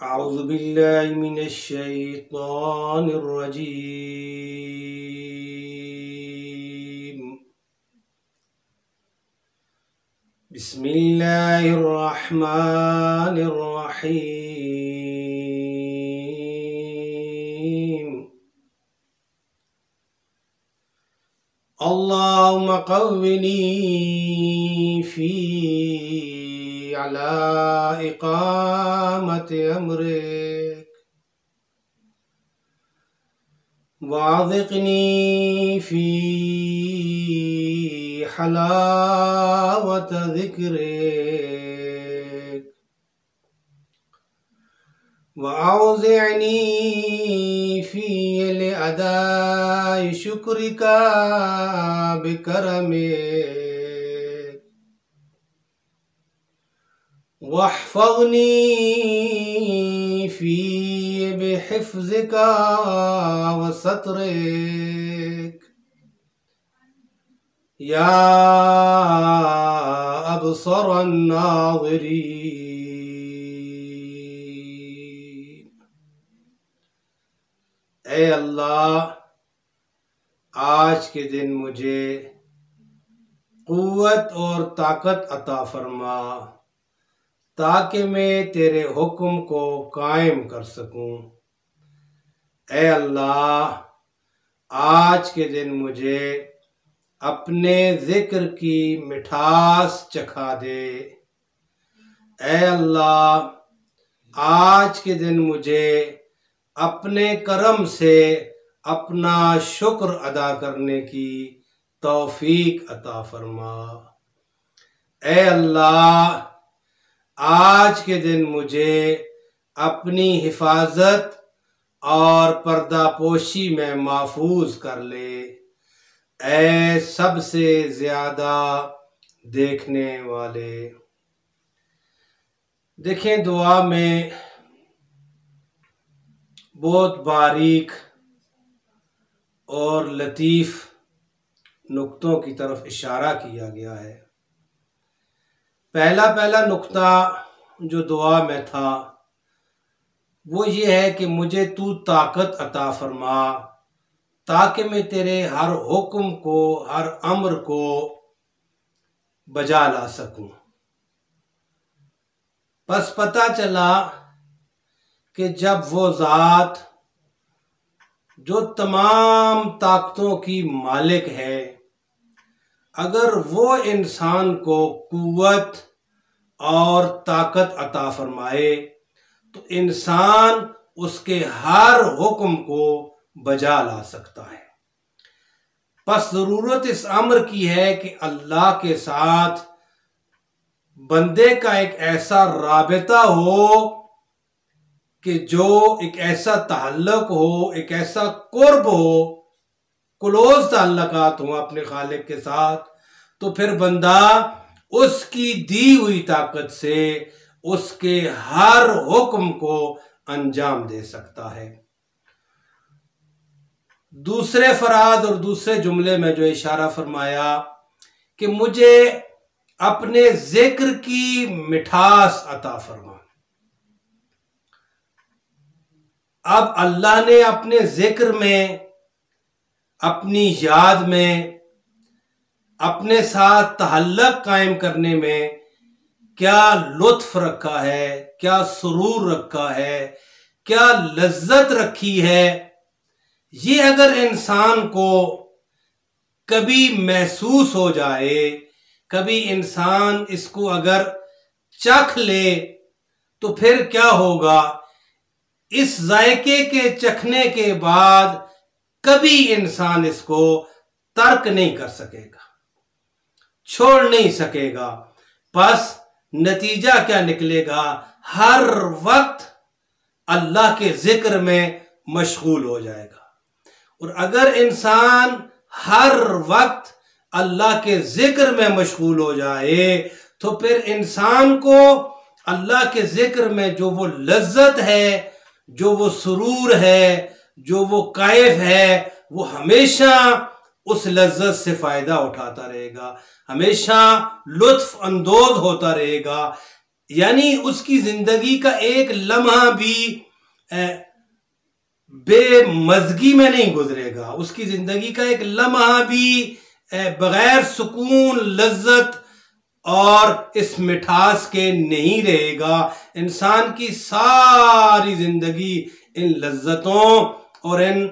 अऊज़ु बिल्लाहि मिनश शैतानिर रजीम। बिस्मिल्लाहिर रहमानिर रहीम। अल्लाहुम्मा क़व्विनी फ़ी अला इक़ामति अम्रिक वाज़िक़नी फ़ी हलावत ज़िक्रिक वअौज़िअनी फ़ी अदाइ शुक्रिका बिकरमिक वहफ़ज़नी फ़ी बिहिफ़्ज़िका वसत्रिक या अबसरन नाज़िरीन। ए अल्लाह, आज के दिन मुझे क़ुव्वत और ताकत अता फरमा ताकि मैं तेरे हुक्म को कायम कर सकूं। ए अल्लाह, आज के दिन मुझे अपने ज़िक्र की मिठास चखा दे। ए अल्लाह, आज के दिन मुझे अपने करम से अपना शुक्र अदा करने की तौफीक अता फरमा। ए अल्लाह, आज के दिन मुझे अपनी हिफाजत और पर्दापोशी में महफूज कर ले। ऐ सबसे ज्यादा देखने वाले। देखें, दुआ में बहुत बारीक और लतीफ़ नुक्तों की तरफ इशारा किया गया है। पहला नुक्ता जो दुआ में था वो ये है कि मुझे तू ताकत अता फरमा ताकि मैं तेरे हर हुक्म को, हर अम्र को बजा ला सकूं। बस पता चला कि जब वो ज़ात जो तमाम ताकतों की मालिक है, अगर वो इंसान को कुव्वत और ताकत अता फरमाए तो इंसान उसके हर हुक्म को बजा ला सकता है। बस ज़रूरत इस अम्र की है कि अल्लाह के साथ बंदे का एक ऐसा राबिता हो कि जो एक ऐसा ताल्लुक हो, एक ऐसा कुर्ब हो, क्लोज ताल्लुकात हो अपने खालिक के साथ, तो फिर बंदा उसकी दी हुई ताकत से उसके हर हुक्म को अंजाम दे सकता है। दूसरे फराज और दूसरे जुमले में जो इशारा फरमाया कि मुझे अपने जिक्र की मिठास अता फरमा। अब अल्लाह ने अपने जिक्र में, अपनी याद में, अपने साथ तहल्लुक कायम करने में क्या लुत्फ रखा है, क्या सुरूर रखा है, क्या लज्जत रखी है, ये अगर इंसान को कभी महसूस हो जाए, कभी इंसान इसको अगर चख ले, तो फिर क्या होगा, इस जायके के चखने के बाद कभी इंसान इसको तर्क नहीं कर सकेगा, छोड़ नहीं सकेगा। बस नतीजा क्या निकलेगा, हर वक्त अल्लाह के जिक्र में मशगूल हो जाएगा। और अगर इंसान हर वक्त अल्लाह के जिक्र में मशगूल हो जाए तो फिर इंसान को अल्लाह के जिक्र में जो वो लज्जत है, जो वो सुरूर है, जो वो कैफ है, वो हमेशा उस लज्जत से फायदा उठाता रहेगा, हमेशा लुत्फ अंदोज होता रहेगा। यानी उसकी जिंदगी का एक लम्हा भी बेमज़गी में नहीं गुजरेगा, उसकी जिंदगी का एक लम्हा भी बगैर सुकून, लज्जत और इस मिठास के नहीं रहेगा। इंसान की सारी जिंदगी इन लज्जतों और इन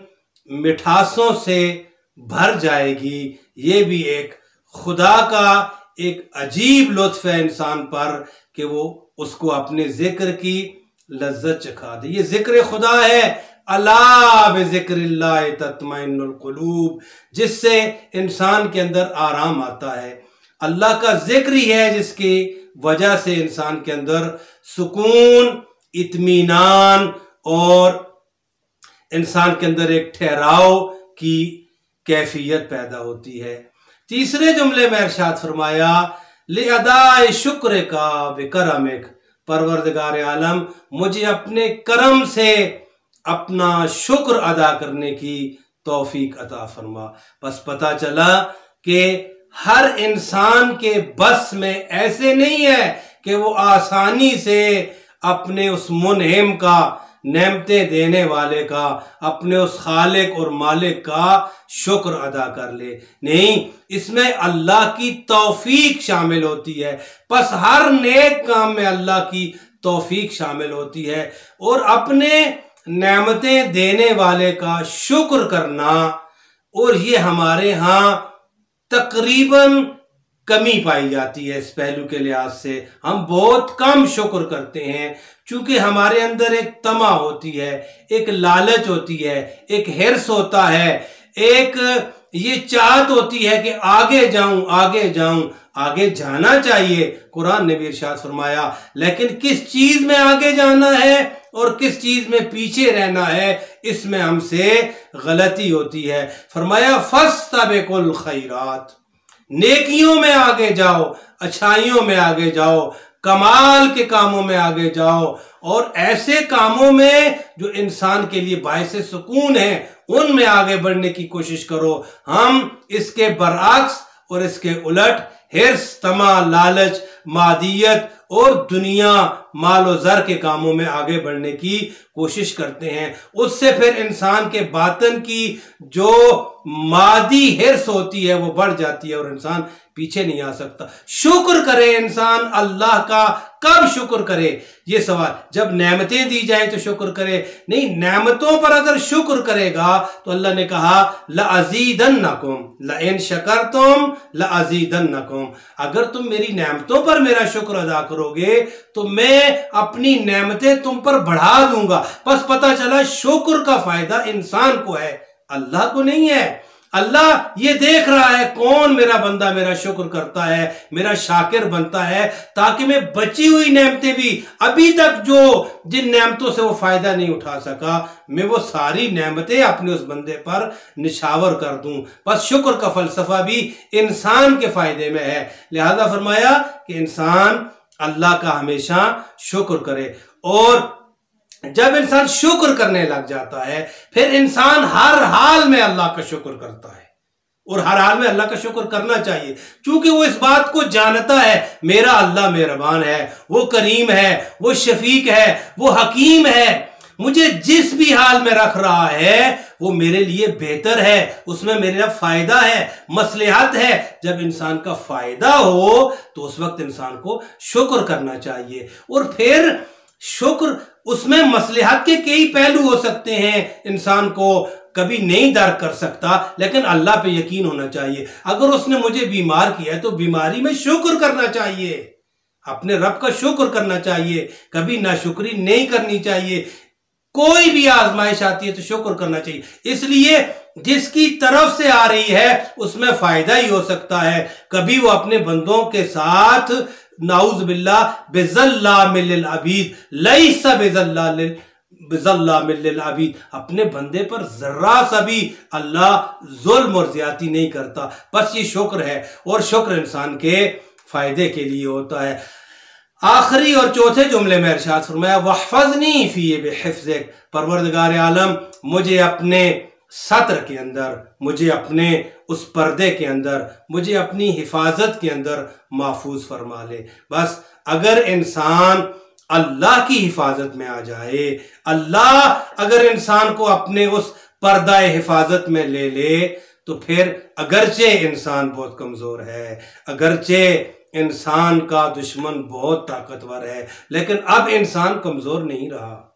मिठासों से भर जाएगी। ये भी एक खुदा का एक अजीब लुत्फ है इंसान पर कि वो उसको अपने जिक्र की लज्जत चखा दे। ये जिक्र खुदा है, अला बिज़िक्रिल्लाह तत्मइन्नुल कुलूब, जिससे इंसान के अंदर आराम आता है। अल्लाह का जिक्र ही है जिसकी वजह से इंसान के अंदर सुकून, इत्मीनान और इंसान के अंदर एक ठहराव की कैफियत पैदा होती है। तीसरे जुमले में इरशाद फरमाया, लिअदाए शुक्र का बिकरमिक, परवरदिगार आलम मुझे अपने करम से अपना शुक्र अदा करने की तौफीक अता फरमा। बस पता चला कि हर इंसान के बस में ऐसे नहीं है कि वो आसानी से अपने उस मुनहिम का, नेमतें देने वाले का, अपने उस खालिक और मालिक का शुक्र अदा कर ले। नहीं, इसमें अल्लाह की तौफीक शामिल होती है। बस हर नेक काम में अल्लाह की तौफीक शामिल होती है और अपने नेमतें देने वाले का शुक्र करना, और ये हमारे यहाँ तकरीबन कमी पाई जाती है। इस पहलू के लिहाज से हम बहुत कम शुक्र करते हैं, चूंकि हमारे अंदर एक तमा होती है, एक लालच होती है, एक हिर्स होता है, एक ये चाहत होती है कि आगे जाऊं, आगे जाऊं। आगे जाना चाहिए, कुरान ने भी इरशाद फरमाया, लेकिन किस चीज में आगे जाना है और किस चीज में पीछे रहना है, इसमें हमसे गलती होती है। फरमाया फस्तबिकुल खैरात, नेकियों में आगे जाओ, अच्छाइयों में आगे जाओ, कमाल के कामों में आगे जाओ, और ऐसे कामों में जो इंसान के लिए बायसे सुकून है उनमें आगे बढ़ने की कोशिश करो। हम इसके बरअक्स और इसके उलट हिर्स, तमा, लालच, मादियत और दुनिया, माल और ज़र के कामों में आगे बढ़ने की कोशिश करते हैं। उससे फिर इंसान के बातन की जो मादी हिर्स होती है वो बढ़ जाती है और इंसान पीछे नहीं आ सकता। शुक्र करे इंसान अल्लाह का, कब शुक्र करे? ये सवाल, जब नेमतें दी जाए तो शुक्र करे, नहीं, नेमतों पर अगर शुक्र करेगा तो अल्लाह ने कहा लअज़ीदन्नकुम लइन शकरतुम लअज़ीदन्नकुम, अगर तुम मेरी नेमतों पर मेरा शुक्र अदा करोगे तो मैं अपनी नेमतें तुम पर बढ़ा दूंगा। बस पता चला शुक्र का फायदा इंसान को है, अल्लाह को नहीं है। अल्लाह ये देख रहा है कौन मेरा बंदा मेरा शुक्र करता है, मेरा शाकिर बनता है, ताकि मैं बची हुई नेमतें भी, अभी तक जो जिन नेमतों से वो फायदा नहीं उठा सका, मैं वो सारी नेमतें अपने उस बंदे पर निछावर कर दूं। बस शुक्र का फलसफा भी इंसान के फायदे में है। लिहाजा फरमाया कि इंसान अल्लाह का हमेशा शुक्र करे, और जब इंसान शुक्र करने लग जाता है फिर इंसान हर हाल में अल्लाह का शुक्र करता है, और हर हाल में अल्लाह का शुक्र करना चाहिए, क्योंकि वो इस बात को जानता है मेरा अल्लाह मेहरबान है, वो करीम है, वो शफीक है, वो हकीम है, मुझे जिस भी हाल में रख रहा है वो मेरे लिए बेहतर है, उसमें मेरा फायदा है, मसलहत है। जब इंसान का फायदा हो तो उस वक्त इंसान को शुक्र करना चाहिए। और फिर शुक्र, उसमें मसलहत के कई पहलू हो सकते हैं, इंसान को कभी नहीं दर्क कर सकता, लेकिन अल्लाह पे यकीन होना चाहिए। अगर उसने मुझे बीमार किया है तो बीमारी में शुक्र करना चाहिए, अपने रब का शुक्र करना चाहिए, कभी नाशुक्री नहीं करनी चाहिए। कोई भी आजमाइश आती है तो शुक्र करना चाहिए, इसलिए जिसकी तरफ से आ रही है उसमें फायदा ही हो सकता है। कभी वो अपने बंदों के साथ नाउज़ बिल्लाह बिज़ल्लामिल लिल अबीद लैसा बिज़ल्लामिल लिल अबीद, अपने बंदे पर जर्रा सा भी अल्लाह जुल्म और ज्यादती नहीं करता। बस ये शुक्र है, और शुक्र इंसान के फायदे के लिए होता है। आखिरी और चौथे जुमले में इरशाद फरमाया वहफ़ज़नी फ़ी बिहिफ़्ज़िक, परवरदिगार आलम मुझे अपने सत्र के अंदर, मुझे अपने उस पर्दे के अंदर, मुझे अपनी हिफाजत के अंदर महफूज फरमा ले। बस अगर इंसान अल्लाह की हिफाजत में आ जाए, अल्लाह अगर इंसान को अपने उस पर्दा हिफाजत में ले ले, तो फिर अगरचे इंसान बहुत कमजोर है, अगरचे इंसान का दुश्मन बहुत ताकतवर है, लेकिन अब इंसान कमजोर नहीं रहा,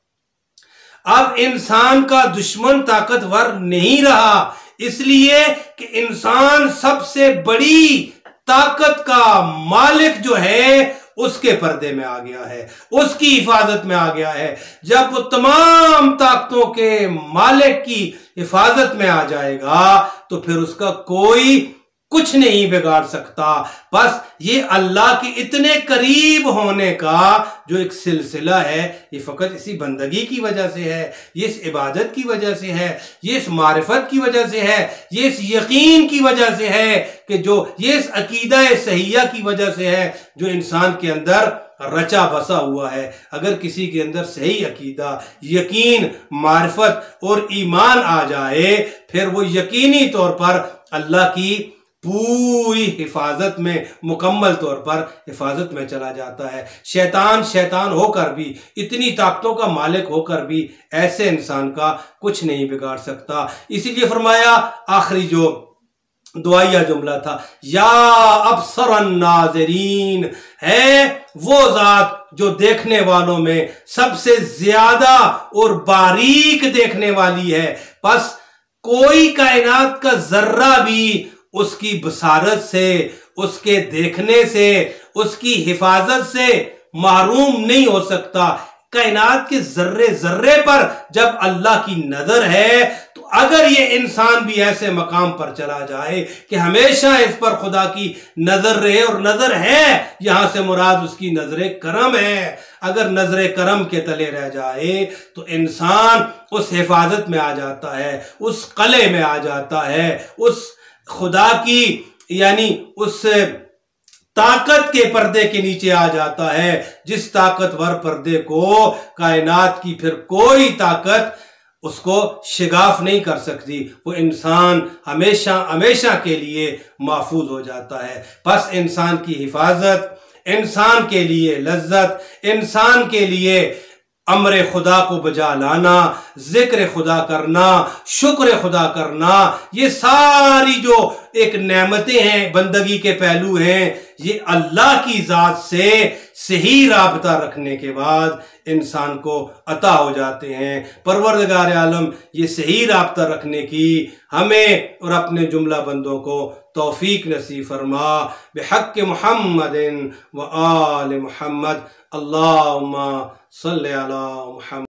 अब इंसान का दुश्मन ताकतवर नहीं रहा, इसलिए कि इंसान सबसे बड़ी ताकत का मालिक जो है उसके पर्दे में आ गया है, उसकी हिफाजत में आ गया है। जब वो तमाम ताकतों के मालिक की हिफाजत में आ जाएगा तो फिर उसका कोई कुछ नहीं बिगाड़ सकता। बस ये अल्लाह के इतने करीब होने का जो एक सिलसिला है, ये फ़कत इसी बंदगी की वजह से है, ये इस इबादत की वजह से है, ये इस मारिफत की वजह से है, ये इस यकीन की वजह से है कि जो ये इस अकीदा सहिया की वजह से है जो इंसान के अंदर रचा बसा हुआ है। अगर किसी के अंदर सही अकीदा, यकीन, मारिफत और ईमान आ जाए, फिर वो यकीनी तौर पर अल्लाह की पूरी हिफाजत में, मुकम्मल तौर पर हिफाजत में चला जाता है। शैतान होकर भी, इतनी ताकतों का मालिक होकर भी ऐसे इंसान का कुछ नहीं बिगाड़ सकता। इसीलिए फरमाया आखिरी जो दुआया जुमला था, या अबसरन नाज़रीन, है वो जात जो देखने वालों में सबसे ज्यादा और बारीक देखने वाली है। बस कोई कायनात का जर्रा भी उसकी बसारत से, उसके देखने से, उसकी हिफाजत से महरूम नहीं हो सकता। कायनात के जर्रे जर्रे पर जब अल्लाह की नजर है, तो अगर ये इंसान भी ऐसे मकाम पर चला जाए कि हमेशा इस पर खुदा की नजर रहे, और नजर है यहां से मुराद उसकी नजरे करम है, अगर नजरे करम के तले रह जाए तो इंसान उस हिफाजत में आ जाता है, उस कले में आ जाता है, उस खुदा की यानी उस ताकत के पर्दे के नीचे आ जाता है, जिस ताकतवर पर्दे को कायनात की फिर कोई ताकत उसको शिगाफ नहीं कर सकती। वो इंसान हमेशा हमेशा के लिए महफूज हो जाता है। बस इंसान की हिफाजत, इंसान के लिए लज्जत, इंसान के लिए अमर खुदा को बजा लाना, जिक्र खुदा करना, शुक्र खुदा करना, ये सारी जो एक नेमतें हैं, बंदगी के पहलू हैं, ये अल्लाह की जात से सही राबता रखने के बाद इंसान को अता हो जाते हैं। परवरदिगार आलम ये सही राबता रखने की हमें और अपने जुमला बंदों को तौफीक नसीब फरमा। बिहक़्क़ि मुहम्मदिन व आल मुहम्मद, अल्लाहुम्मा सल्लि अला मुहम्मद।